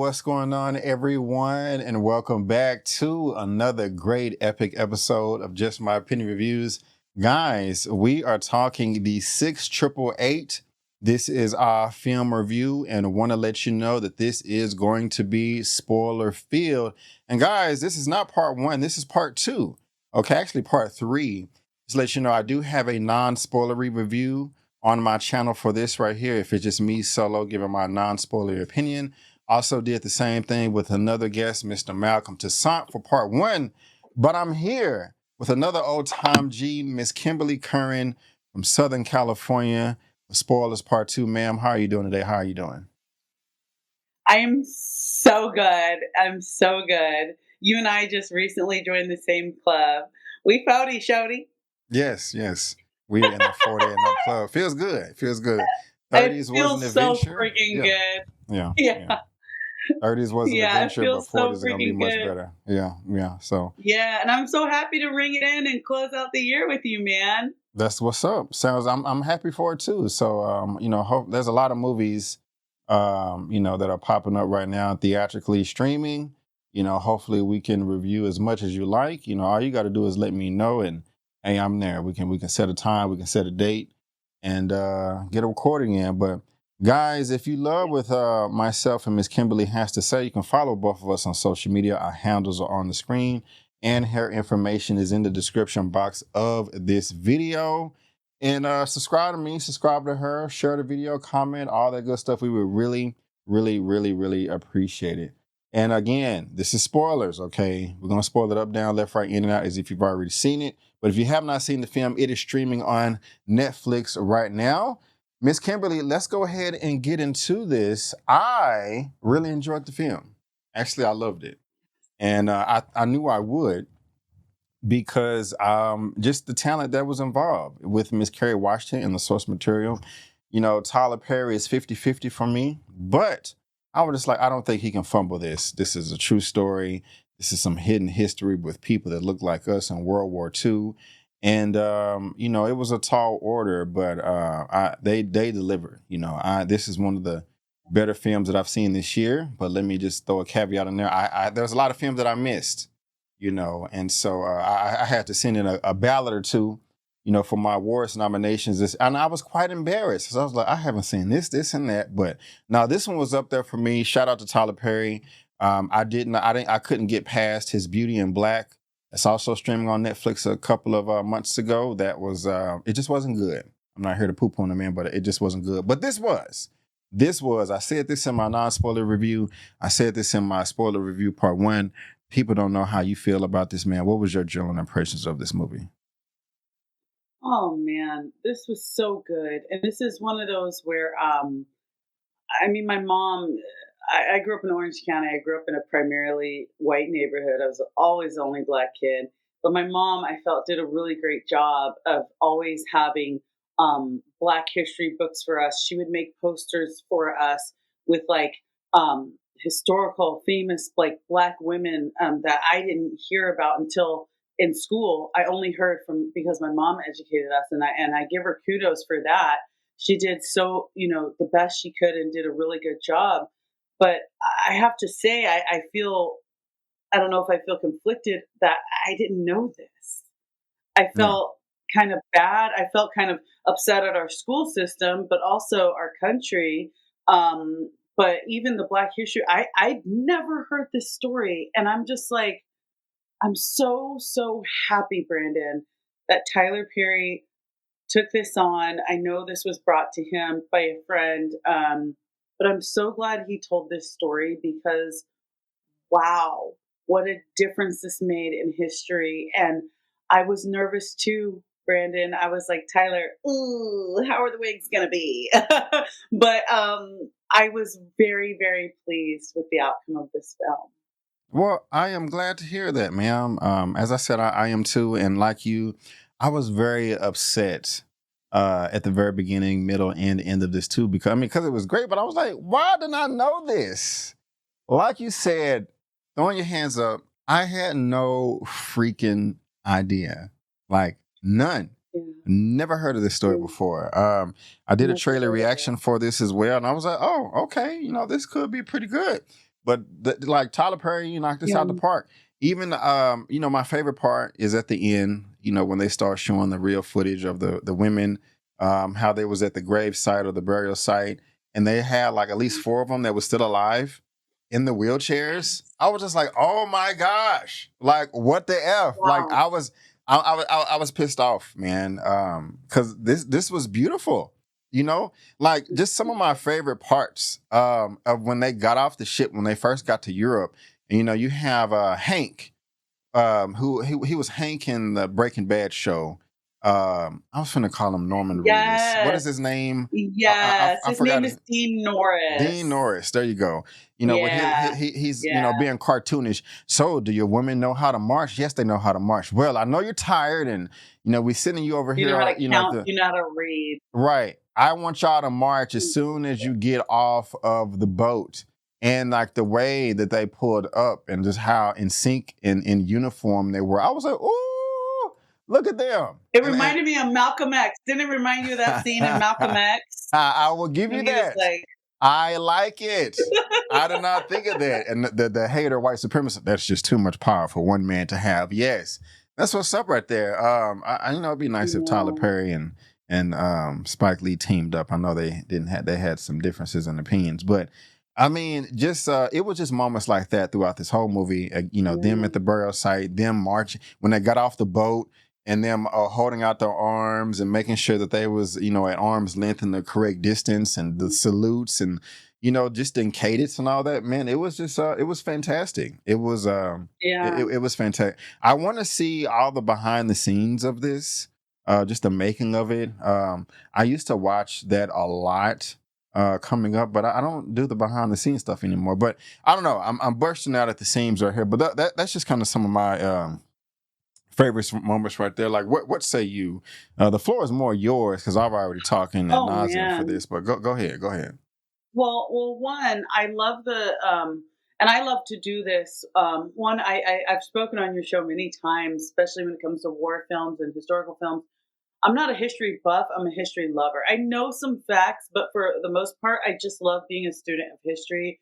what's going on, everyone, and welcome back to another great epic episode of Just My Opinion Reviews. Guys, we are talking the 6888. This is our film review, and I want to let you know that this is going to be spoiler filled. And guys, this is not part one, this is part two. Okay, actually part three. Just to let you know, I do have a non-spoilery review on my channel for this right here. If it's just me solo giving my non-spoiler opinion. Also did the same thing with another guest, Mr. Malcolm Toussaint, for part one. But I'm here with another old time G, Miss Kimberly Curran from Southern California. Spoilers part two. Ma'am, how are you doing today? How are you doing? I am so good. I'm so good. You and I just recently joined the same club. We fouty shouty. Yes. We in the 40 and up club. Feels good. Feels good. It 30s was an feels so adventure. freaking good. Yeah. Yeah. 30s was an Yeah, it adventure, but feels so 40s are gonna be freaking much good. better. Yeah. So Yeah, and I'm so happy to ring it in and close out the year with you, man. that's what's up. I'm happy for it too. So hope there's a lot of movies that are popping up right now theatrically streaming. Hopefully we can review as much as you like. All you got to do is let me know, and hey, I'm there. We can set a time, we can set a date, and get a recording in. But guys, if you love with myself and Miss Kimberly has to say, you can follow both of us on social media. Our handles are on the screen, and her information is in the description box of this video. And subscribe to me, subscribe to her, share the video, comment, all that good stuff. We would really appreciate it. And again, this is spoilers, okay? We're going to spoil it up, down, left, right, in and out as if you've already seen it. But if you have not seen the film, it is streaming on Netflix right now. Miss Kimberly, let's go ahead and get into this. I really enjoyed the film. Actually, I loved it. And I knew I would, because just the talent that was involved with Miss Kerry Washington and the source material. Tyler Perry is 50-50 for me, but I was just like, I don't think he can fumble this. This is a true story. This is some hidden history with people that look like us in World War II. And, it was a tall order, but they delivered. This is one of the better films that I've seen this year, but let me just throw a caveat in there. There's a lot of films that I missed. And so I had to send in a ballot or two, for my awards nominations. And I was quite embarrassed. So I was like, I haven't seen this, and that. But now this one was up there for me. Shout out to Tyler Perry. I couldn't get past his Beauty in Black. It's also streaming on Netflix a couple of months ago. That was, it just wasn't good. I'm not here to poop on the man, but it just wasn't good. But this was, I said this in my non-spoiler review. I said this in my spoiler review part one. People don't know how you feel about this, man. What was your general impressions of this movie? Oh man, this was so good. And this is one of those where my mom, I grew up in Orange County. I grew up in a primarily white neighborhood. I was always the only black kid. But my mom, I felt, did a really great job of always having Black history books for us. She would make posters for us with like historical, famous, like Black women that I didn't hear about until in school. I only heard from because my mom educated us, and I give her kudos for that. She did so, the best she could and did a really good job. But I have to say, I feel, I don't know if I feel conflicted that I didn't know this. I Yeah. felt kind of bad. I felt kind of upset at our school system, but also our country. But even the Black history, I'd never heard this story. And I'm just like, I'm so happy, Brandon, that Tyler Perry took this on. I know this was brought to him by a friend, but I'm so glad he told this story because, wow, what a difference this made in history. And I was nervous too, Brandon. I was like, Tyler, ooh, how are the wigs going to be? But I was very pleased with the outcome of this film. Well, I am glad to hear that, ma'am. As I said, I am too. And like you, I was very upset at the very beginning, middle, and end of this too, because it was great, but I was like, why didn't I know this? Like you said, throwing your hands up, I had no freaking idea. Like none. Yeah. Never heard of this story before. I did a trailer reaction for this as well, and I was like, oh, okay, this could be pretty good. But like Tyler Perry, you knocked this Yeah. out the park. Even my favorite part is at the end. When they start showing the real footage of the women, how they was at the grave site or the burial site, and they had like at least four of them that was still alive in the wheelchairs. I was just like, oh my gosh, like what the f? Like Wow. I was pissed off, man, because this was beautiful. Like just some of my favorite parts of when they got off the ship when they first got to Europe. And, you have Hank, who he was Hank in the Breaking Bad show. I was gonna call him Norman Reedus. What is Yes. his name? Yes. I His forgot name his is Dean Dean Norris. Norris. There you go. Where Yeah. he's Yeah. being cartoonish. So, do your women know how to march? Yes, they know how to march. Well, I know you're tired, and we sending you over You here. know how to At count, the you know how to read. right. I want y'all to march as soon as you get off of the boat. And like the way that they pulled up and just how in sync in uniform they were, I was like, "Ooh, look at them!" It And reminded me of Malcolm X. Didn't it remind you of that scene in Malcolm X? I will give When you he was that. like, I like it. I did not think of that. And the hater white supremacist, that's just too much power for one man to have. Yes. That's what's up right there. It'd be nice if Tyler no. Perry and Spike Lee teamed up. I know they had some differences in opinions, but I mean, just it was just moments like that throughout this whole movie. Them Yeah. at the burial site, them marching when they got off the boat, and them holding out their arms and making sure that they was at arm's length in the correct distance, and the salutes, and just in cadence and all that. Man, it was just it was fantastic. It was Yeah. it was fantastic. I want to see all the behind the scenes of this, just the making of it. I used to watch that a lot coming up, but I don't do the behind the scenes stuff anymore. But I don't know. I'm bursting out at the seams right here. But that's just kind of some of my favorite moments right there. Like what say you? The floor is more yours because I've already talking ad Oh nauseum for man. this. But go ahead, go ahead. Well, one, I love and I love to do this. One, I've spoken on your show many times, especially when it comes to war films and historical films. I'm not a history buff. I'm a history lover. I know some facts, but for the most part, I just love being a student of history.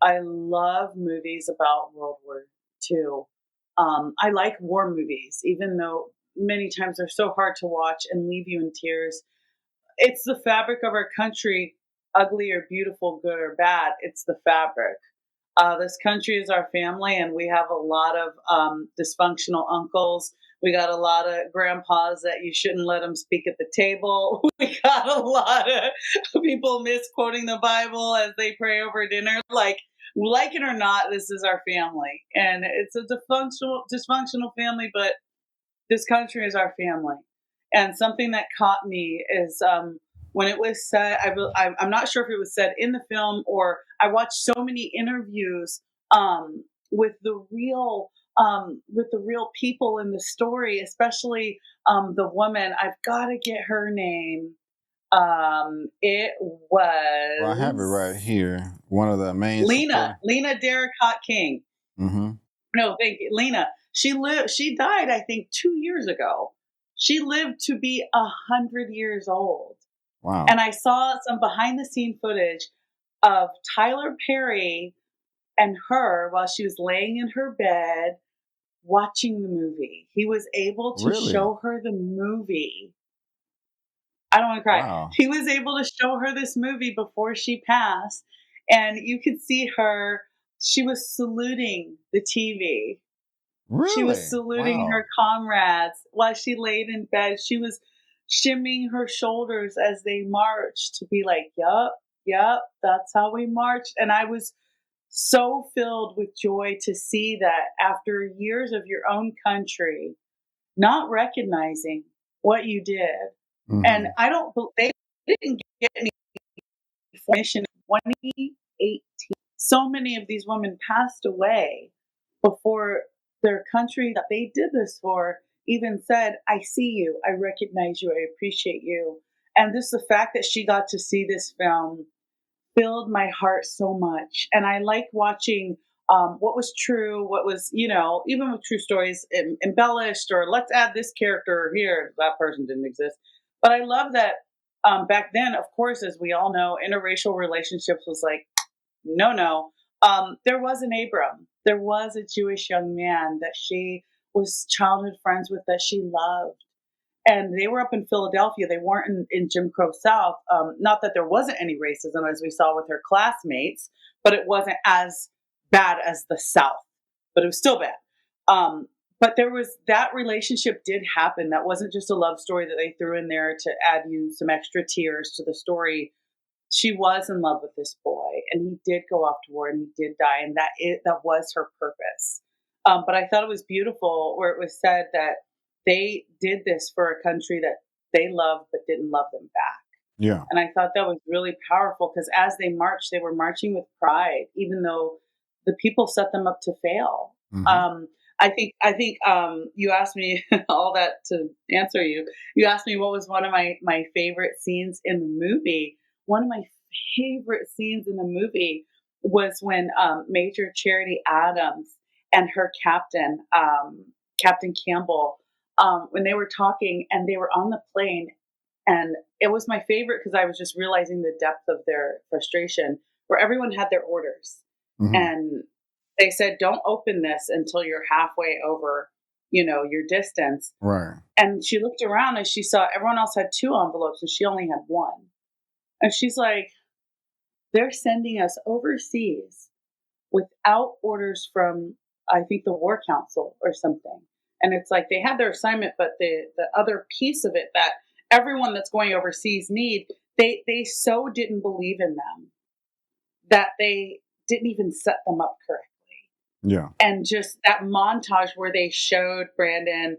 I love movies about World War II. I like war movies, even though many times they're so hard to watch and leave you in tears. It's the fabric of our country, ugly or beautiful, good or bad. It's the fabric. This country is our family, and we have a lot of dysfunctional uncles. We got a lot of grandpas that you shouldn't let them speak at the table. We got a lot of people misquoting the Bible as they pray over dinner. Like it or not, this is our family, and it's a dysfunctional family, but this country is our family. And something that caught me is when it was said, I'm not sure if it was said in the film or I watched so many interviews with the real people in the story, especially the woman. I've got to get her name. It Well, I have it right was here. One of the main support. Lena Derricott King. Mm-hmm. No, thank you, Lena. She died, I think, 2 years ago. She lived to be 100 years old, Wow. and I saw some behind the scene footage of Tyler Perry and her while she was laying in her bed watching the movie. He was able to Really? show her the movie. I don't want to cry. Wow. He was able to show her this movie before she passed, and you could see her. She was saluting the TV. She was Really? saluting Wow. her comrades while she laid in bed. She was shimmying her shoulders as they marched to be like, yup, yup, that's how we marched. And I was so filled with joy to see that after years of your own country not recognizing what you did. And Mm-hmm. they didn't get any information in 2018. So many of these women passed away before their country that they did this for even said, I see you, I recognize you, I appreciate you. And this the fact that she got to see this film filled my heart so much. And I like watching what was true, what was, even with true stories embellished, or let's add this character here, that person didn't exist. But I love that back then, of course, as we all know, interracial relationships was like, no, no. There was an Abram. There was a Jewish young man that she was childhood friends with that she loved. And they were up in Philadelphia. They weren't in Jim Crow South. Not that there wasn't any racism, as we saw with her classmates, but it wasn't as bad as the South. But it was still bad. Um, but there was that relationship did happen. That wasn't just a love story that they threw in there to add you some extra tears to the story. She was in love with this boy, and he did go off to war, and he did die, and that was her purpose. But I thought it was beautiful where it was said that they did this for a country that they loved but didn't love them back. Yeah. And I thought that was really powerful because as they marched, they were marching with pride, even though the people set them up to fail. Hmm. I think you asked me all that to answer you. You asked me what was one of my favorite scenes in the movie. One of my favorite scenes in the movie was when Major Charity Adams and her captain, Captain Campbell, when they were talking and they were on the plane, and it was my favorite because I was just realizing the depth of their frustration, where everyone had their orders. Hmm. And they said, don't open this until you're halfway over, your distance. Right. And she looked around and she saw everyone else had two envelopes and she only had one. And she's like, they're sending us overseas without orders from, I think, the War Council or something. And it's like they had their assignment, but the other piece of it that everyone that's going overseas need, they so didn't believe in them that they didn't even set them up correctly. Yeah. And just that montage where they showed Brandon,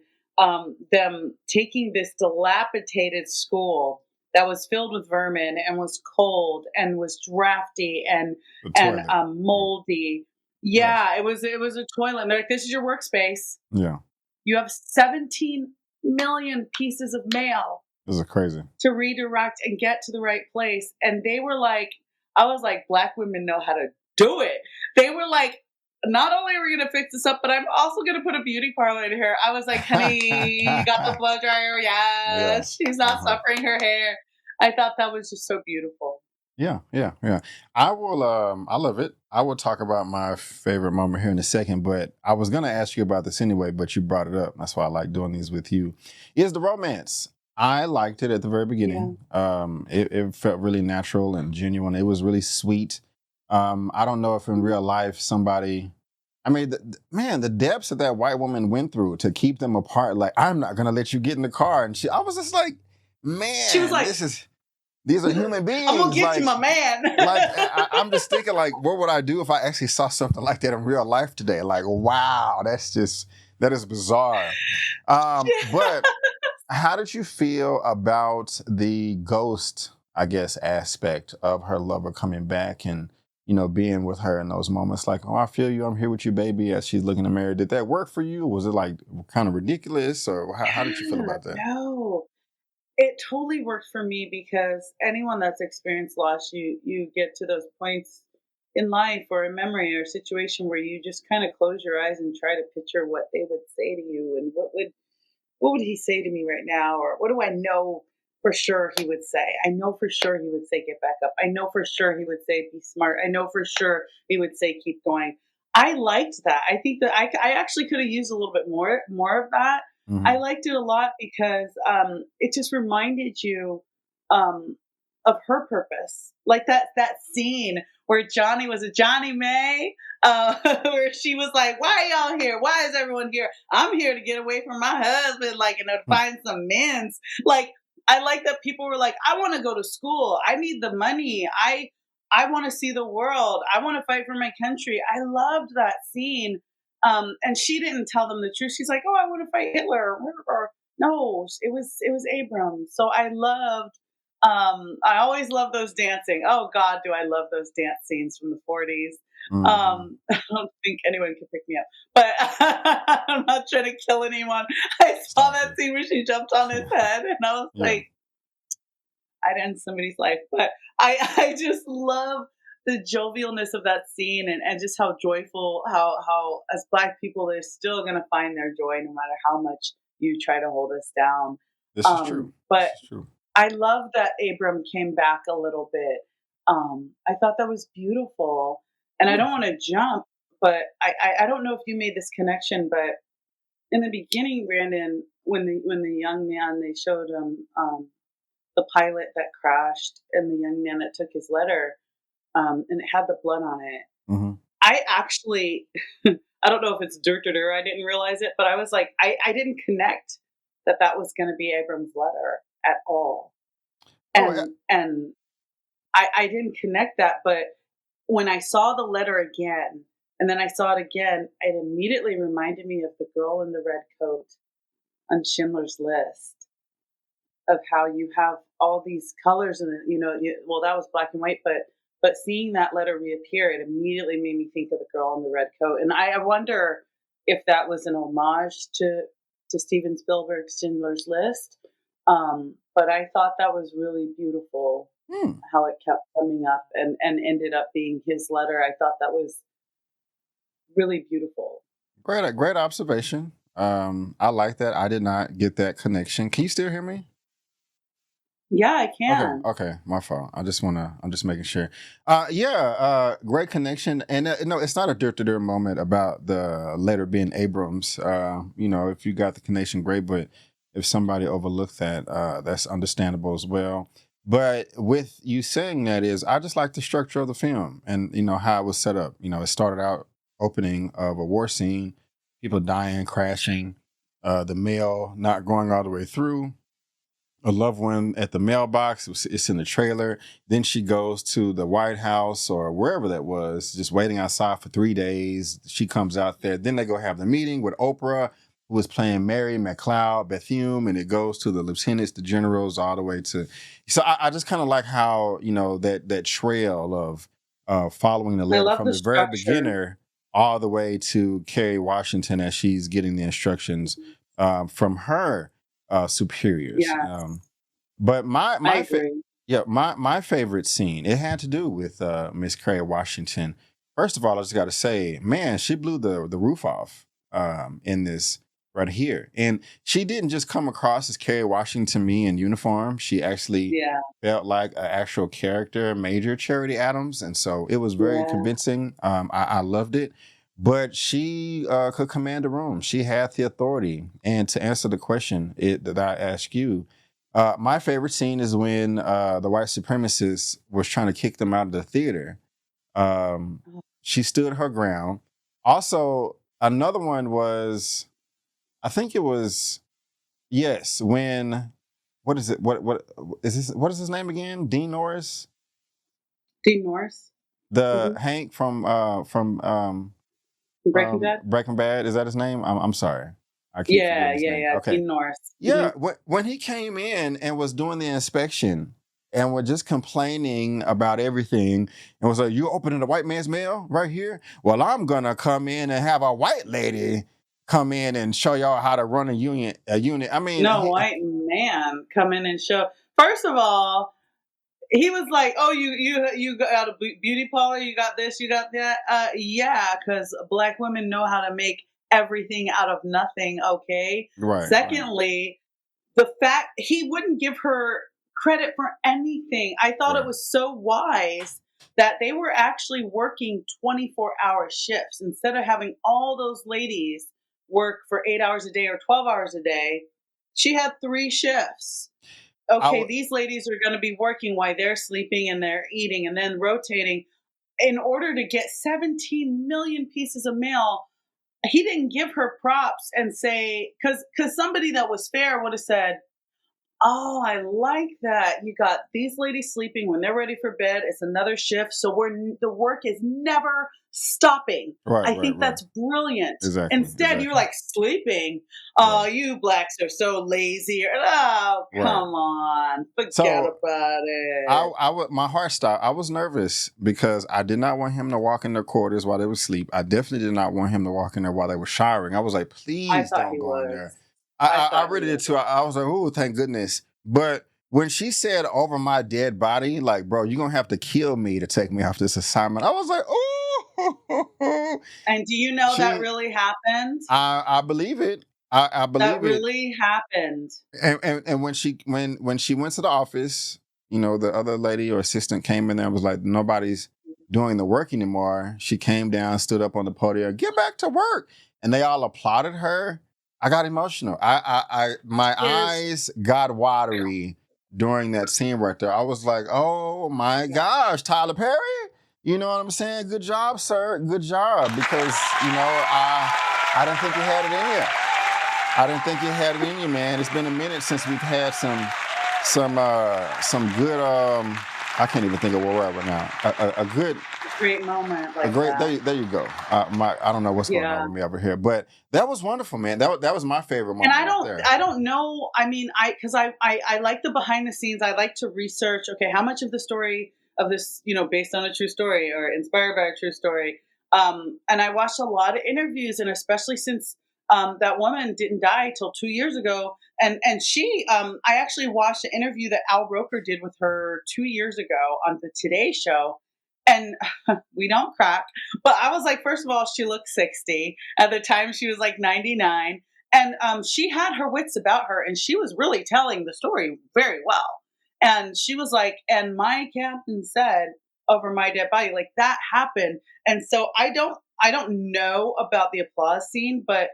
them taking this dilapidated school that was filled with vermin and was cold and was drafty and The and toilet. moldy. Yes. Yeah, it was a toilet. And they're like, "This is your workspace. Yeah. You have 17 million pieces of mail This is crazy. to redirect and get to the right place." And they were like, I was like, black women know how to do it. They were like, not only are we going to fix this up, but I'm also going to put a beauty parlor in her. I was like, honey, you got the blow dryer. Yeah. Yes. She's not Uh-huh. suffering her hair. I thought that was just so beautiful. Yeah, yeah, yeah. I love it. I will talk about my favorite moment here in a second, but I was gonna ask you about this anyway, but you brought it up. That's why I like doing these with you. Is the romance. I liked it at the very Yeah. beginning. It felt really natural and genuine. It was really sweet. I don't know if in real life somebody I mean, man, the depths that that white woman went through to keep them apart. Like, I'm not gonna let you get in the car, and I was just like, She was man, like, these are human I'm going to beings. get you, my man. I'm just thinking, like, what would I do if I actually saw something like that in real life today? Like, wow, that is bizarre. But how did you feel about the ghost, I guess, aspect of her lover coming back and, being with her in those moments? Like, oh, I feel you. I'm here with you, baby, as she's looking in the mirror. Did that work for you? Was it like kind of ridiculous, or how did you feel Yeah, about that? no. It totally worked for me because anyone that's experienced loss, you get to those points in life or a memory or a situation where you just kind of close your eyes and try to picture what they would say to you and what would he say to me right now, or what do I know for sure he would say? I know for sure he would say get back up. I know for sure he would say be smart. I know for sure he would say keep going. I liked that. I think that I actually could have used a little bit more of that. I Hmm. liked it a lot because it just reminded you um, of her purpose, like that scene where Johnny was a Johnny May, where she was like, "Why are y'all here? Why is everyone here? I'm here to get away from my husband, like, to find some men's." Like, I like that people were like, "I want to go to school. I need the money. I want to see the world. I want to fight for my country." I loved that scene. And she didn't tell them the truth. She's like, "Oh, I want to fight Hitler." No, it was Abram. So I loved. I always love those dancing. Oh God, do I love those dance scenes from the 40s. Hmm. I don't think anyone can pick me up, but I'm not trying to kill anyone. I saw Stop that it. scene where she jumped on his head, and I was Yeah. like, I'd end somebody's life. But I just love the jovialness of that scene and just how joyful, how as Black people, they're still going to find their joy no matter how much you try to hold us down. This is true. But This is true. I love that Abram came back a little bit. I thought that was beautiful. And I don't Beautiful. want to jump, but I don't know if you made this connection, but in the beginning, Brandon, when the young man they showed him the pilot that crashed and the young man that took his letter, and it had the blood on it. Hmm. I actually, I don't know if it's dirt or dirt. I didn't realize it, but I was like, I didn't connect that that was going to be Abram's letter at all, Oh, and I didn't connect that. But when I saw the letter again, and then I saw it again, it immediately reminded me of the girl in the red coat on Schindler's List, of how you have all these colors and well, that was black and white, but seeing that letter reappear, it immediately made me think of the girl in the red coat, and I wonder if that was an homage to Steven Spielberg's Schindler's List. But I thought that was really beautiful hmm. how it kept coming up and ended up being his letter. I thought that was really beautiful. Great observation. I like that. I did not get that connection. Can you still hear me? Yeah, I Okay, can. okay, my fault. I'm just making sure. Yeah, great connection. And no, it's not a dirt to dirt moment about the letter being Abrams. If you got the connection, great. But if somebody overlooked that, that's understandable as well. But with you saying that is, I just like the structure of the film and how it was set up. It started out opening of a war scene, people dying, crashing, the mail not going all the way through, a loved one at the mailbox. It's in the trailer. Then she goes to the White House or wherever that was, just waiting outside for 3 days. She comes out there. Then they go have the meeting with Oprah, who was playing Mary McLeod Bethune, and it goes to the lieutenants, the generals, all the way to. So I just kind of like how that trail of following the I letter love from the the very structure. beginner all the way to Kerry Washington as she's getting the instructions from her superiors. Yes, But my I my fa- agree. yeah, my favorite scene, it had to do with Miss Kerry Washington. First of all, I just got to say, man, she blew the roof off in this right here, and she didn't just come across as Kerry Washington to me in uniform. She actually Yeah, felt like an actual character, Major Charity Adams, and so it was very yeah. convincing. I loved it. But she could command a room. She had the authority. And to answer the question that I asked you, my favorite scene is when the white supremacist was trying to kick them out of the theater. She stood her ground. Also, another one was, I think it was, yes, when, what is it? What is this? What is his name again? Dean Norris, Dean Norris. the Mhm. Hank Breaking from Bad? Breaking Bad. Is that his name? I'm sorry, I keep Yeah, forgetting his yeah, name. yeah, Okay, Dean Norris. yeah, Mhm. when he came in and was doing the inspection and was just complaining about everything and was like, "You opening the white man's mail right here? Well, I'm gonna come in and have a white lady come in and show y'all how to run a union. A unit. I mean, No white man come in and show first of all, he was like, "Oh, you got a beauty parlor, you got this, you got that." Yeah, because black women know how to make everything out of nothing, okay? right, right, Secondly, the fact he wouldn't give her credit for anything. I thought it right, was so wise that they were actually working 24-hour shifts instead of having all those ladies work for 8 hours a day or 12 hours a day. She had 3 shifts. I Okay, would, these ladies are going to be working while they're sleeping and they're eating and then rotating in order to get 17 million pieces of mail. He didn't give her props and say cuz somebody that was fair would have said, "Oh, I like that. You got these ladies sleeping when they're ready for bed. It's another shift, so the work is never stopping." right, I right, think right, that's brilliant. exactly, Instead, you're exactly, like sleeping. right, Oh, you blacks are so lazy. Oh, right. come on, forget So about it. I would my heart stopped. I was nervous because I did not want him to walk in their quarters while they were asleep. I definitely did not want him to walk in there while they were showering. I was like, I please thought don't he go in was. there. I I thought he really did was. too. I was like, oh, thank goodness. But when she said over my dead body, like, bro, you're gonna have to kill me to take me off this assignment. I was like, oh, And do you know that she. really happened? I believe it. I That believe it. really happened. And when she went to the office, the other lady or assistant came in there and was like, nobody's doing the work anymore, she came down, stood up on the podium, get back to work. And they all applauded her. I got emotional. My Is eyes got watery during that scene right there. I was like, oh my yeah. gosh, Tyler Perry. You know what I'm saying? Good job, sir. Good job. Because, I didn't think you had it in you. I didn't think you had it in you, man. It's been a minute since we've had some good I can't even think of what we're at right now. A good Great moment a like great that. there you go. I don't know what's going on Yeah. with me over here, but that was wonderful, man. That was my favorite And moment right there. I don't know. I mean, because I like the behind the scenes. I like to research. Okay, how much of the story of this, based on a true story or inspired by a true story. And I watched a lot of interviews, and especially since that woman didn't die till 2 years ago, and she, I actually watched an interview that Al Roker did with her 2 years ago on the Today Show, and we don't crack. But I was like, first of all, she looked 60 at the time. She was like 99. And she had her wits about her, and she was really telling the story very well. And she was like, and my captain said over my dead body, like that happened. And so I don't know about the applause scene, but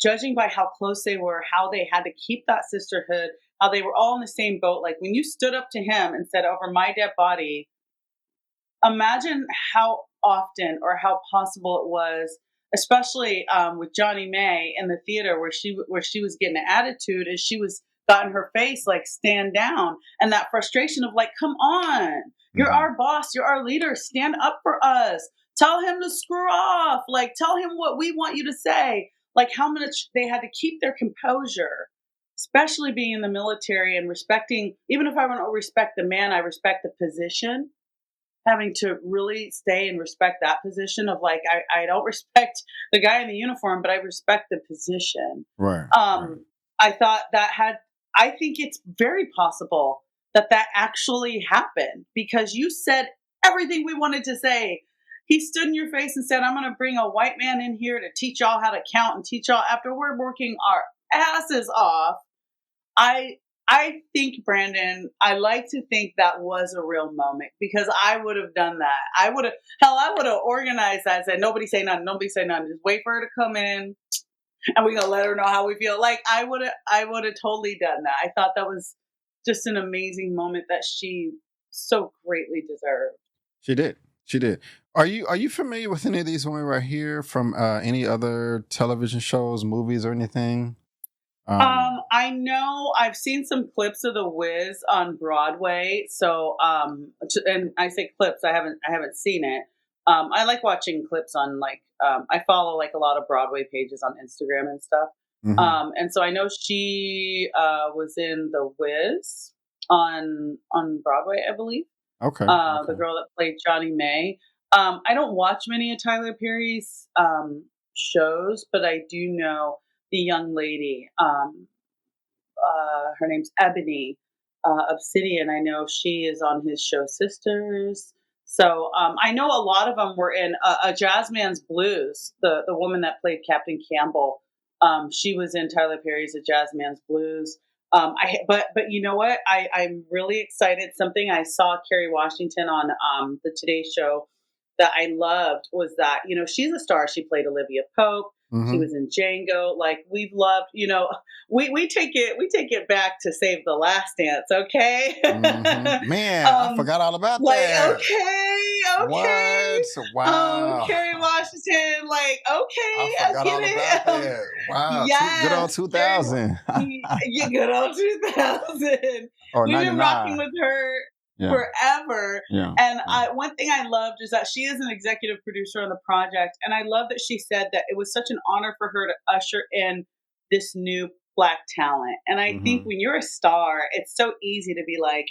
judging by how close they were, how they had to keep that sisterhood, how they were all in the same boat. Like when you stood up to him and said, over my dead body, imagine how often or how possible it was, especially with Johnny May in the theater where she was getting an attitude, and she was got in her face like stand down, and that frustration of like, come on, you're Mhm. our boss, you're our leader, stand up for us, tell him to screw off, like tell him what we want you to say, like how much they had to keep their composure, especially being in the military and respecting, even if I don't respect the man, I respect the position, having to really stay and respect that position of like I don't respect the guy in the uniform, but I respect the position. Right, right. I thought that had I think it's very possible that that actually happened because you said everything we wanted to say. He stood in your face and said, I'm going to bring a white man in here to teach y'all how to count and teach y'all after we're working our asses off. I I think, Brandon, I like to think that was a real moment because I would have done that. I would have organized that and said, nobody say nothing, nobody say nothing. Just wait for her to come in and we're gonna let her know how we feel. Like I would have totally done that. I thought that was just an amazing moment that she so greatly deserved. She did. She did. Are you familiar with any of these women right here from any other television shows, movies, or anything? I know I've seen some clips of The Wiz on Broadway. So, and I say clips. I haven't seen it. I like watching clips on I follow like a lot of Broadway pages on Instagram and stuff. Hmm. And so I know she was in The Wiz on Broadway, I believe. Okay. The Okay. girl that played Johnny May. I don't watch many of Tyler Perry's shows, but I do know the young lady. Her name's Ebony Obsidian. I know she is on his show Sisters. So I know a lot of them were in a Jazz Man's Blues. The woman that played Captain Campbell, she was in Tyler Perry's A Jazz Man's Blues. But you know what? I'm really excited. Something I saw Kerry Washington on the Today Show that I loved was that she's a star. She played Olivia Pope. She Hmm. was in Django. Like we've loved. We take it back to Save the Last Dance. Okay. Man, I um, forgot all about like that. okay. What? Wow. Kerry Washington. Like I okay, I forgot get all about it. that. Wow. Good old Yes, 2000 you good old 2000. or We've been rocking 99. with her Yeah. forever. Yeah. And Yeah. one thing I loved is that she is an executive producer on the project. And I love that she said that it was such an honor for her to usher in this new Black talent. And I think Hmm. when you're a star, it's so easy to be like,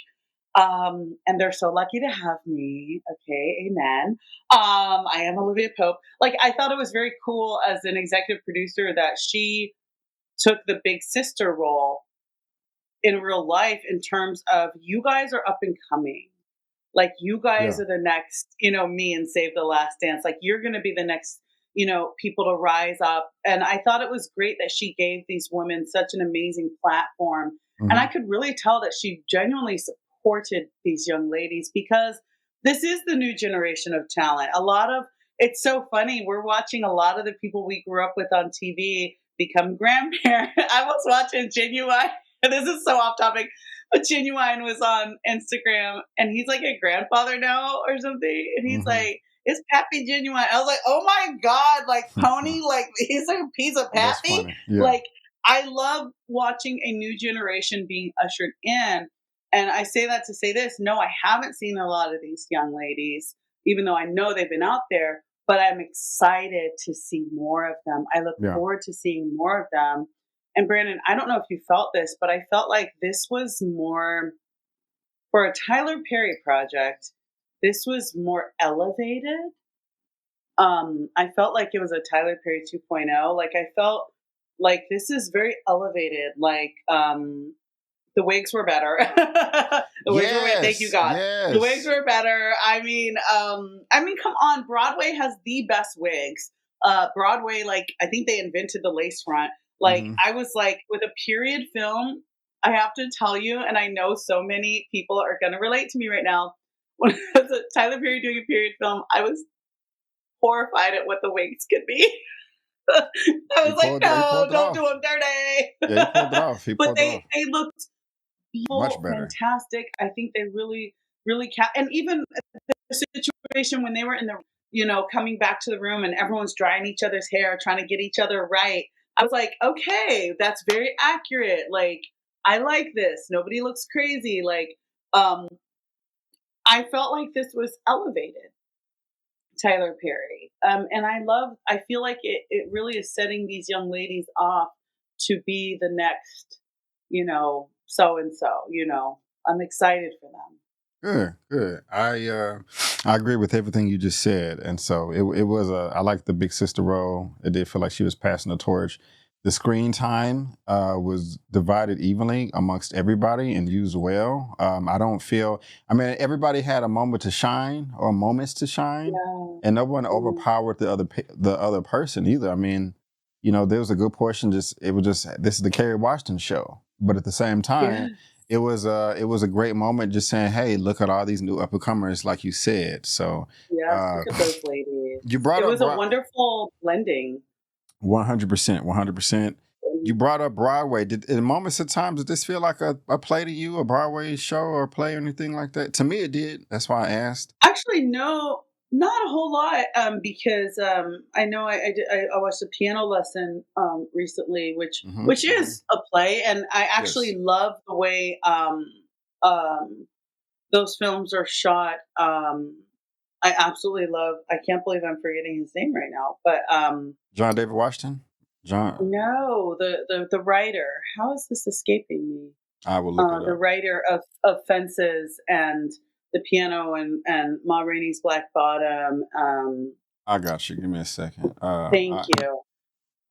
and they're so lucky to have me. Okay, amen. I am Olivia Pope. Like, I thought it was very cool as an executive producer that she took the big sister role in real life in terms of you guys are up and coming. Like you guys Yeah. are the next, me and Save the Last Dance. Like you're going to be the next, people to rise up. And I thought it was great that she gave these women such an amazing platform. And I Hmm. could really tell that she genuinely supported these young ladies because this is the new generation of talent. A lot of it's so funny. We're watching a lot of the people we grew up with on TV become grandparents. I was watching Genuine, and this is so off topic, but Genuine was on Instagram, and he's like a grandfather now or something, and he's Hmm. like, "It's Pappy Genuine." I was like, "Oh my god!" Like Pony, like he's like a piece of That's Pappy. funny. Yeah. Like I love watching a new generation being ushered in, and I say that to say this. No, I haven't seen a lot of these young ladies, even though I know they've been out there, but I'm excited to see more of them. I look Yeah. forward to seeing more of them. And Brandon, I don't know if you felt this, but I felt like this was more for a Tyler Perry project. This was more elevated. I felt like it was a Tyler Perry 2.0. Like I felt like this is very elevated. Like the wigs were better. The wigs were thank you Yes. God. The wigs Yes. were better. I mean, come on. Broadway has the best wigs. Broadway, like I think they invented the lace front. Like Hmm. I was like, with a period film, I have to tell you, and I know so many people are gonna relate to me right now. When it was Tyler Perry doing a period film, I was horrified at what the wigs could be. I was like, He no, pulled it don't do off. them Yeah, he pulled it dirty. off. He But pulled it off. they looked Much beautiful, better. fantastic. I think they really, really and even the situation when they were in the, coming back to the room and everyone's drying each other's hair, trying to get each other right. I was like, okay, that's very accurate. Like, I like this. Nobody looks crazy. Like, um, I felt like this was elevated. Tyler Perry. And I feel like it really is setting these young ladies off to be the next, so and so, I'm excited for them. Good, good. I agree with everything you just said, and so it was a I like the big sister role. It did feel like she was passing the torch. The screen time was divided evenly amongst everybody and used well. I don't feel. I mean, everybody had a moment to shine or moments to shine, Yeah. and no one Mm. overpowered the other person either. I mean, there was a good portion. Just it was just this is the Kerry Washington show, but at the same Yeah. time it was a great moment just saying, "Hey, look at all these new up and comers," like you said. So, Yes. uh, Look at those ladies. you brought It up was a wonderful blending. 100%, 100%. You brought up Broadway. Did in moments of times did this feel like a play to you, a Broadway show or play or anything like that? To me, it did. That's why I asked. Actually, no, not a whole lot. Because I know I watched a piano lesson recently, Hmm. which Hmm. is a play, and I Yes, actually love the way um, those films are shot. I absolutely love. I can't believe I'm forgetting his name right now, but John David Washington. John, no, the writer. How is this escaping me? I will look it The up. writer of Fences and the piano and Ma Rainey's Black Bottom. I got you. Give me a second. Thank you.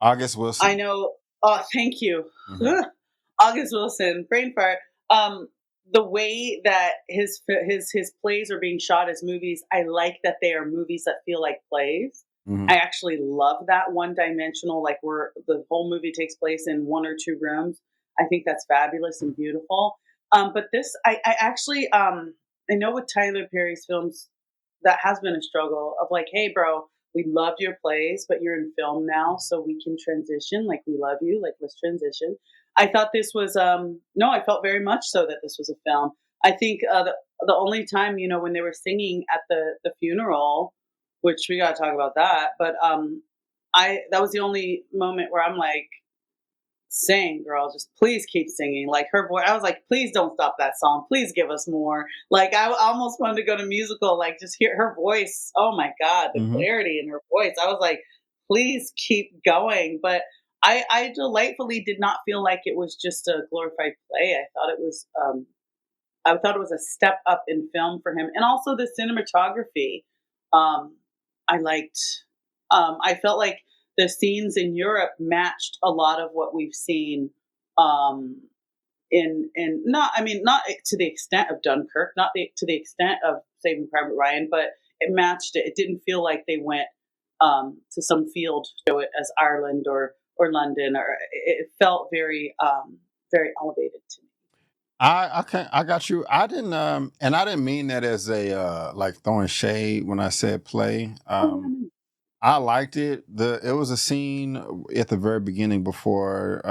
August I Wilson. know. Oh, thank you. Hmm. August Wilson, brain fart. Um, the way that his plays are being shot as movies, I like that they are movies that feel like plays. I Hmm. actually love that one dimensional, like where the whole movie takes place in one or two rooms. I think that's fabulous and beautiful. But this, I actually, I know with Tyler Perry's films, that has been a struggle of like, hey, bro, we loved your plays, but you're in film now, so we can transition. Like, we love you. Like, let's transition. I thought this was no, I felt very much so that this was a film. I think the only time, when they were singing at the funeral, which we got to talk about that, but I that was the only moment where I'm like, sing, girl, just please keep singing. Like her voice, I was like, please don't stop that song. Please give us more. Like I almost wanted to go to musical, like just hear her voice. Oh my God, the Hmm. clarity in her voice. I was like, please keep going. But I delightfully did not feel like it was just a glorified play. I thought it was a step up in film for him, and also the cinematography. Um, I liked. I felt like the scenes in Europe matched a lot of what we've seen. Um, in not, I mean, not to the extent of Dunkirk, not to the extent of Saving Private Ryan, but it matched it. It didn't feel like they went to some field to show it as Ireland or London, or it felt very very elevated to me. I got you. I didn't and I didn't mean that as a like throwing shade when I said play. Oh, no, no. I liked it. It was a scene at the very beginning before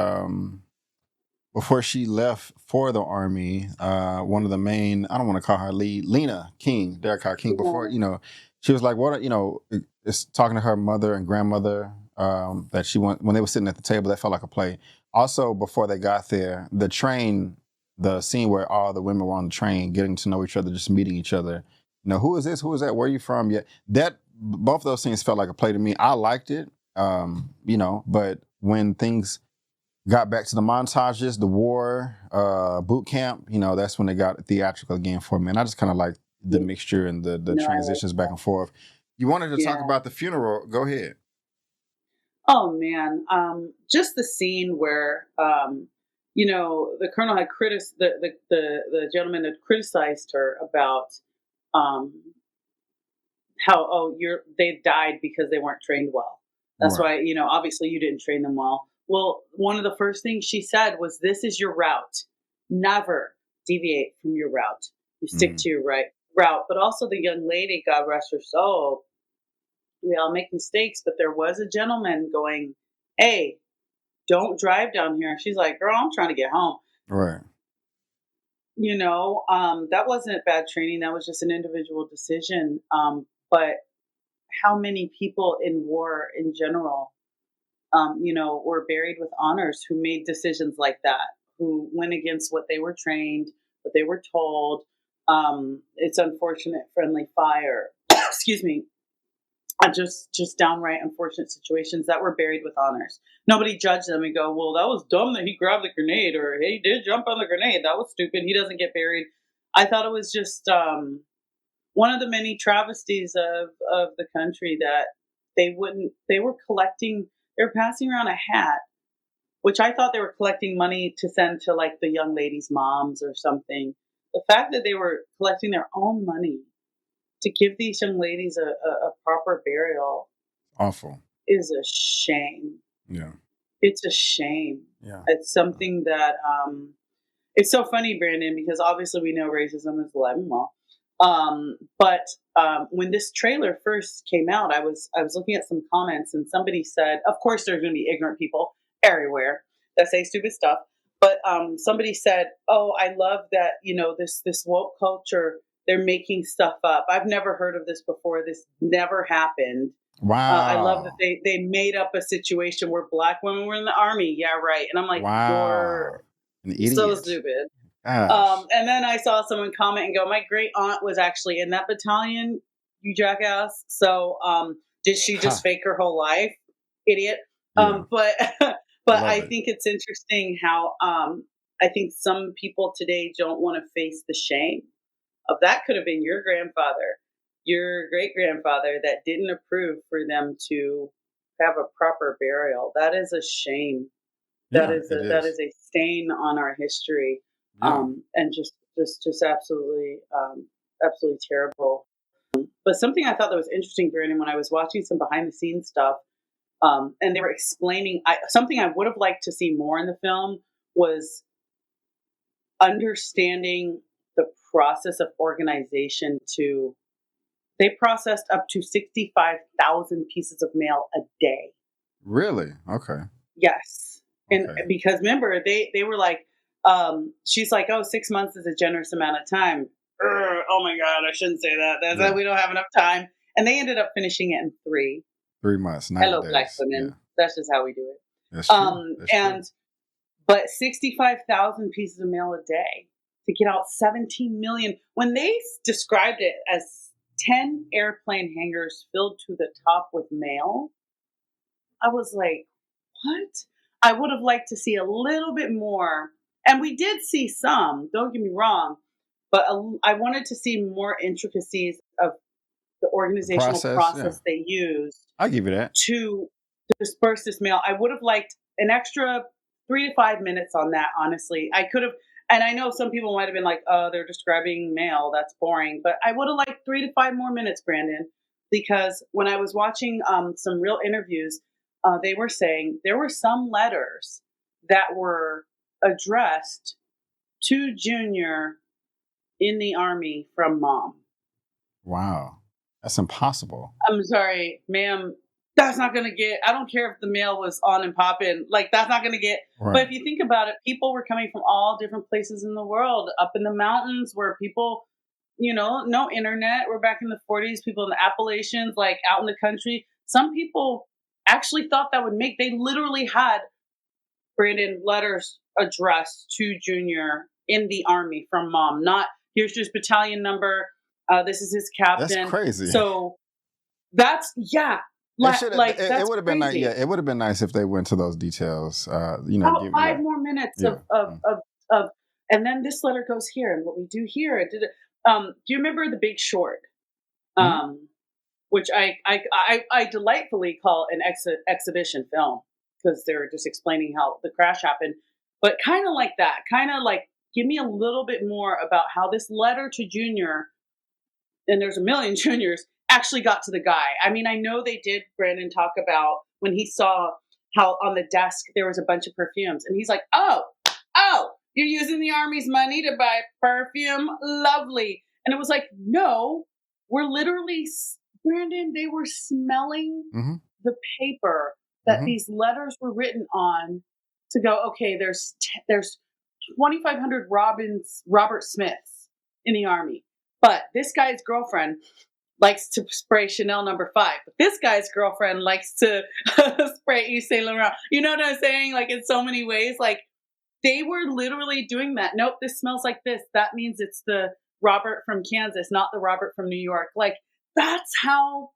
she left for the army. One of the main, I don't want to call her lead, Lena King, Derek Carr King. Before Yeah. you know, she was like, "What?" It's talking to her mother and grandmother that she went when they were sitting at the table. That felt like a play. Also, before they got there, the scene where all the women were on the train, getting to know each other, just meeting each other. Who is this? Who is that? Where are you from? Yeah, that both of those scenes felt like a play to me. I liked it. But when things got back to the montages, the war, boot camp, that's when it got theatrical again for me. And I just kind of like the Yeah. mixture and the No, I like transitions back and forth. You wanted to talk yeah. about the funeral. Go ahead. Oh man, just the scene where the colonel had the gentleman had criticized her about um how they died because they weren't trained well. That's Right. why, obviously you didn't train them well. Well, one of the first things she said was, "This is your route. Never deviate from your route. You stick Hmm. to your right route." But also the young lady, God rest her soul, we all make mistakes, but there was a gentleman going, "Hey, don't drive down here." She's like, "Girl, I'm trying to get home." Right. That wasn't bad training. That was just an individual decision. But how many people in war in general, were buried with honors who made decisions like that, who went against what they were trained, what they were told. It's unfortunate, friendly fire. Excuse me. Just downright unfortunate situations that were buried with honors. Nobody judged them and go, "Well, that was dumb that he grabbed the grenade," or "Hey, he did jump on the grenade. That was stupid. He doesn't get buried." I thought it was just one of the many travesties of the country that they were collecting, they were passing around a hat, which I thought they were collecting money to send to like the young ladies' moms or something. The fact that they were collecting their own money to give these young ladies a proper burial Awful. is a shame. Yeah. It's a shame. Yeah. It's something that it's so funny, Brandon, because obviously we know racism is alive and well. But when this trailer first came out, I was looking at some comments, and somebody said, "Of course, there's going to be ignorant people everywhere that say stupid stuff." But somebody said, "Oh, I love that this woke culture. They're making stuff up. I've never heard of this before. This never happened. I love that Wow. they made up a situation where black women were in the army. Yeah, right." And I'm like, "You're Wow. An so idiot. stupid." Gosh. And then I saw someone comment and go, "My great aunt was actually in that battalion, you jackass. So did she just Ha. fake her whole life, idiot?" Yeah. But I but love I it. think it's interesting how I think some people today don't want to face the shame of that could have been your grandfather, your great grandfather that didn't approve for them to have a proper burial. That is a shame. Yeah, it That is. is a stain on our history, Yeah. and just absolutely absolutely terrible. But something I thought that was interesting, Brandon, when I was watching some behind the scenes stuff, and they were explaining something I would have liked to see more in the film was understanding the process of organization to they processed up to 65,000 pieces of mail a day. Really? Okay. Yes. And Okay. because remember, they were like, she's like, "Oh, 6 months is a generous amount of time." Oh my God, I shouldn't say that. That's Yeah. that we don't have enough time. And they ended up finishing it in 3. 3 months, 90 Hello, black days. Yeah. women. That's just how we do That's it. true. That's true. And but 65,000 pieces of mail a day to get out 17 million. When they described it as 10 airplane hangars filled to the top with mail, I was like, what? I would have liked to see a little bit more. And we did see some, don't get me wrong, but I wanted to see more intricacies of the The organizational process, yeah. process they used I'll give you that. to disperse this mail. I would have liked an extra 3 to 5 minutes on that, honestly. I could have, and I know some people might have been like, "Oh, they're describing mail. That's boring." But I would have liked 3 to 5 more minutes, Brandon, because when I was watching some real interviews, they were saying there were some letters that were addressed to Junior in the Army from Mom. Wow. That's impossible. I'm sorry, ma'am. That's not going to get, I don't care if the mail was on and popping. Like, that's not going to get, but Right. if you think about it, people were coming from all different places in the world, up in the mountains where people, no internet. We're back in the 40s, people in the Appalachians, like out in the country. Some people actually thought that would make, they literally had Brandon letters addressed to Junior in the Army from Mom, not here's just battalion number. This is his That's captain. crazy. So that's, yeah, It should have. like It that's would have been nice. Yeah, crazy. it would have been nice if they went to those details. About Give five yeah, more minutes yeah. of, and then this letter goes here, and what we do here. Do you remember The Big Short? Mhm. Um, which I delightfully call an exhibition film because they're just explaining how the crash happened. But kind of like that, kind of like give me a little bit more about how this letter to Junior, and there's a million Juniors, actually got to the guy. I mean, I know they did, Brandon, talk about when he saw how on the desk there was a bunch of perfumes, and he's like, oh, you're using the Army's money to buy perfume? Lovely. And it was like, no, we're literally, Brandon, they were smelling Mhm. the paper that Mhm. these letters were written on to go, okay, there's 2,500 Robert Smiths in the Army. But this guy's girlfriend likes to spray Chanel number 5. But this guy's girlfriend likes to spray Yves Saint Laurent. You know what I'm saying? Like in so many ways, like they were literally doing that. Nope, this smells like this. That means it's the Robert from Kansas, not the Robert from New York. Like that's how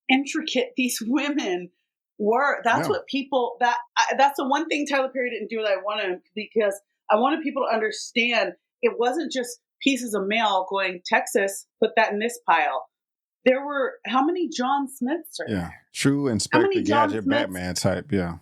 intricate these women were. That's Yeah. what people that's the one thing Tyler Perry didn't do that I wanted, because I wanted people to understand it wasn't just pieces of mail going Texas, put that in this pile. There were, how many John Smiths are Yeah. there? True How Inspector many John Gadget Smiths? Batman type. Yeah.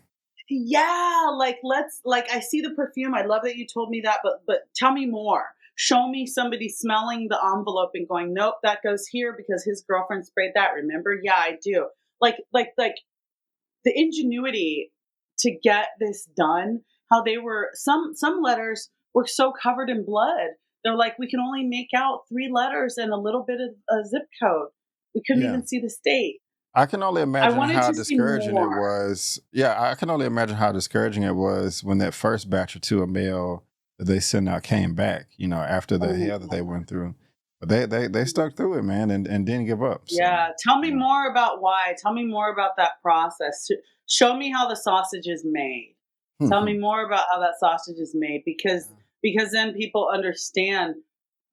Yeah, like let's, like I see the perfume. I love that you told me that, but tell me more. Show me somebody smelling the envelope and going, nope, that goes here because his girlfriend sprayed that. Remember? Yeah, I do. Like the ingenuity to get this done. How they were, some letters were so covered in blood. They're like, we can only make out 3 letters and a little bit of a zip code. We couldn't Yeah. even see the state. I can only I imagine wanted how to see discouraging it more. was. Yeah, I can only imagine how discouraging it was when that first batch or two of mail that they sent out came back, after the Oh hell that my they went through. But they God. stuck through it, man, and didn't give up. So, Yeah, tell me yeah. more about why. Tell me more about that process. Show me how the sausage is made. Tell me more about how that sausage is made, because then people understand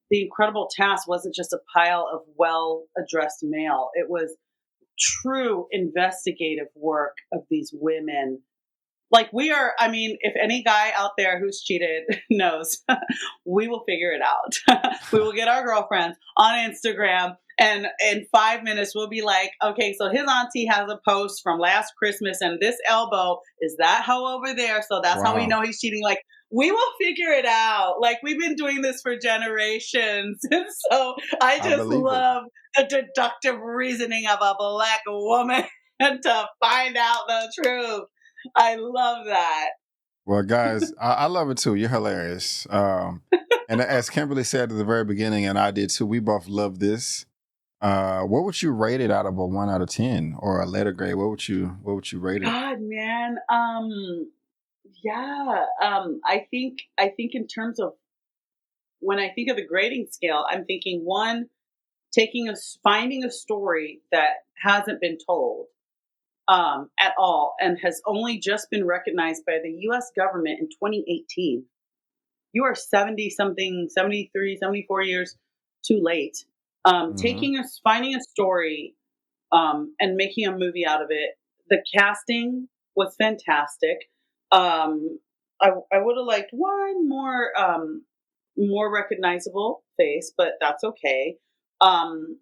the incredible task wasn't just a pile of well addressed mail. It was true investigative work of these women. Like we are, I mean, if any guy out there who's cheated knows, we will figure it out. We will get our girlfriends on Instagram, and in 5 minutes we'll be like, okay, so his auntie has a post from last Christmas, and this elbow is that hoe over there. So that's how we Wow. know he's cheating. Like we will figure it out. Like we've been doing this for generations. And so I I just believe it. love the deductive reasoning of a black woman to find out the truth. I love that. Well, guys, I love it too. You're hilarious. And as Kimberly said at the very beginning, and I did too, we both love this. What would you rate it out of a 1 out of 10 or a letter grade? What would you rate it? God, man. Yeah. I think in terms of, when I think of the grading scale, I'm thinking one, finding a story that hasn't been told at all and has only just been recognized by the US government in 2018. You are 70 something, 73, 74 years too late. Hmm. Finding a story and making a movie out of it. The casting was fantastic. I would have liked one more recognizable face, but that's okay. Um,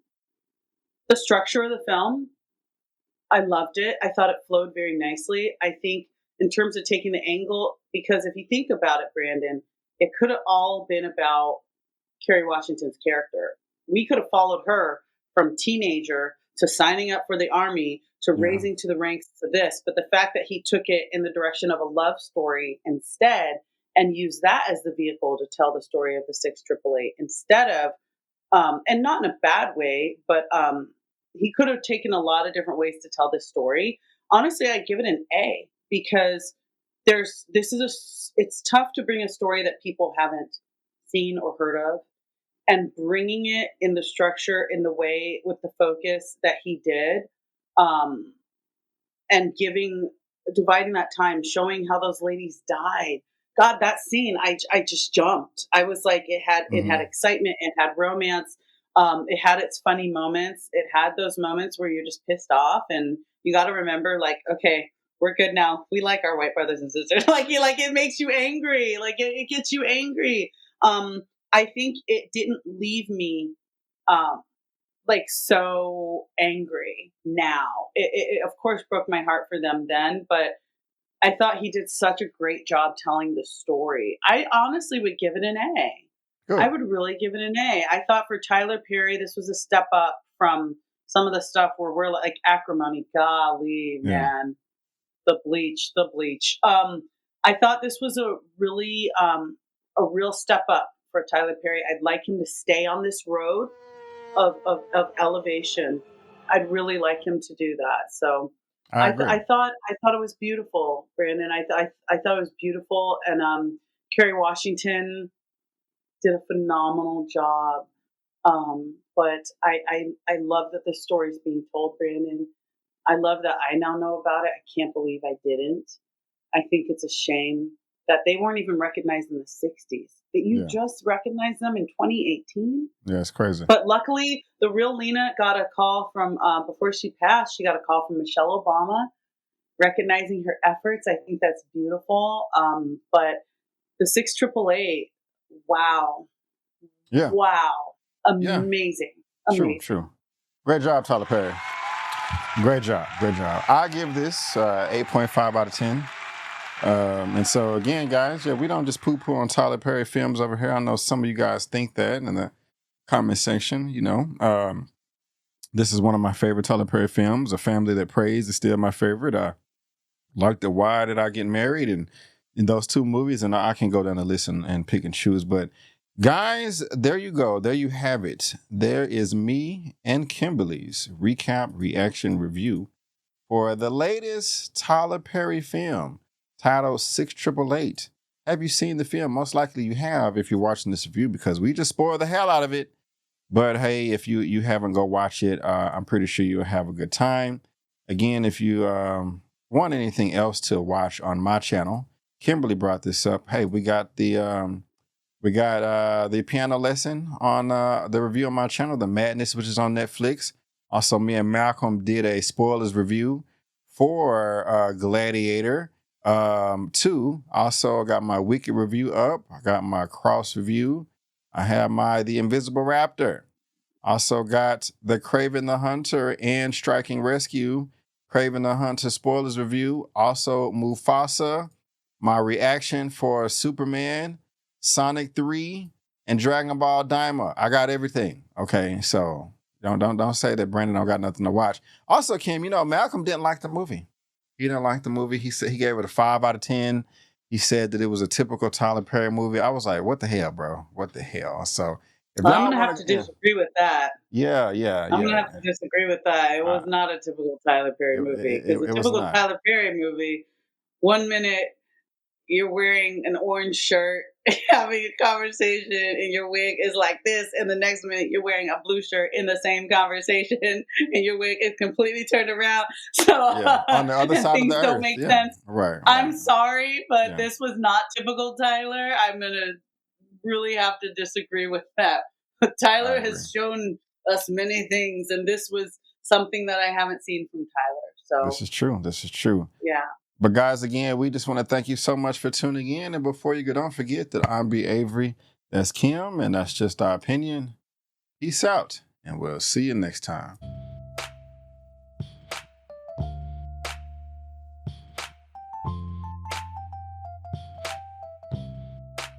the structure of the film, I loved it. I thought it flowed very nicely. I think in terms of taking the angle, because if you think about it, Brandon, it could have all been about Kerry Washington's character. We could have followed her from teenager to signing up for the army to Yeah. raising to the ranks to this. But the fact that he took it in the direction of a love story instead, and use that as the vehicle to tell the story of the 6888 instead of, and not in a bad way, but he could have taken a lot of different ways to tell this story. Honestly, I'd give it an A because it's tough to bring a story that people haven't seen or heard of and bringing it in the structure, in the way, with the focus that he did, um, and dividing that time, showing how those ladies died. God, that scene, I just jumped. I was like, it had Hmm. excitement, it had romance, it had its funny moments, it had those moments where you're just pissed off, and you got to remember, like, okay, we're good now. We like our white brothers and sisters. Like it makes you angry. Like it gets you angry. I think it didn't leave me um, like so angry now. It of course broke my heart for them then, but I thought he did such a great job telling the story. I honestly would give it an A. I Good. would really give it an A. I thought for Tyler Perry, this was a step up from some of the stuff where we're like Acrimony. Golly, Yeah. man, the bleach. I thought this was a real step up for Tyler Perry. I'd like him to stay on this road of elevation. I'd really like him to do that. So I agree. I thought it was beautiful, Brandon. I thought it was beautiful, and Kerry Washington did a phenomenal job. But I love that the story's being told, Brandon. I love that I now know about it. I can't believe I didn't. I think it's a shame that they weren't even recognized in the 60s. That you Yeah. just recognized them in 2018. Yeah, it's crazy. But luckily, the real Lena got a call from, before she passed, she got a call from Michelle Obama recognizing her efforts. I think that's beautiful. But the 6888, wow, Yeah. wow, Yeah. amazing, True. amazing. True. Great job, Tyler Perry. Great job. Great job. I give this 8.5 out of 10. And so again, guys, yeah, we don't just poo-poo on Tyler Perry films over here. I know some of you guys think that in the comment section. This is one of my favorite Tyler Perry films. A Family That Prays is still my favorite. Like the Why Did I Get Married, and in those two movies, and I can go down the list and pick and choose. But guys, there you go. There you have it. There is me and Kimberly's recap, reaction, review for the latest Tyler Perry film titled 6888. Have you seen the film? Most likely you have if you're watching this review, because we just spoiled the hell out of it. But hey, if you haven't, go watch it. I'm pretty sure you'll have a good time. Again, if you want anything else to watch on my channel, Kimberly brought this up. Hey, we got the piano lesson on the review on my channel, The Madness, which is on Netflix. Also, me and Malcolm did a spoilers review for Gladiator 2. Also, I got my Wicked review up. I got my Cross review. I have my The Invisible Raptor. Also got the Craven the Hunter and Striking Rescue, Craven the Hunter spoilers review. Also Mufasa, my reaction for Superman, Sonic 3, and Dragon Ball Daima. I got everything. Okay, so don't say that Brandon don't got nothing to watch. Also, Kim, Malcolm didn't like the movie. He didn't like the movie. He said he gave it a 5 out of 10. He said that it was a typical Tyler Perry movie. I was like, what the hell, bro? What the hell? So if I'm y'all gonna have want to to, disagree with that. yeah, yeah, I'm gonna yeah. have to disagree with that. It was Uh, not a typical Tyler Perry it, movie it, because it, a it was typical not. Tyler Perry movie, 1 minute you're wearing an orange shirt, having a conversation, and your wig is like this, and the next minute you're wearing a blue shirt in the same conversation, and your wig is completely turned around. So Yeah, on the other and side of the things don't earth. make Yeah, sense. right, I'm right. sorry, but Yeah, this was not typical Tyler. I'm gonna really have to disagree with that. I Tyler agree. has shown us many things, and this was something that I haven't seen from Tyler. This So is true. This is true. yeah. But guys, again, we just want to thank you so much for tuning in. And before you go, don't forget that I'm B. Avery. That's Kim, and that's just our opinion. Peace out, and we'll see you next time.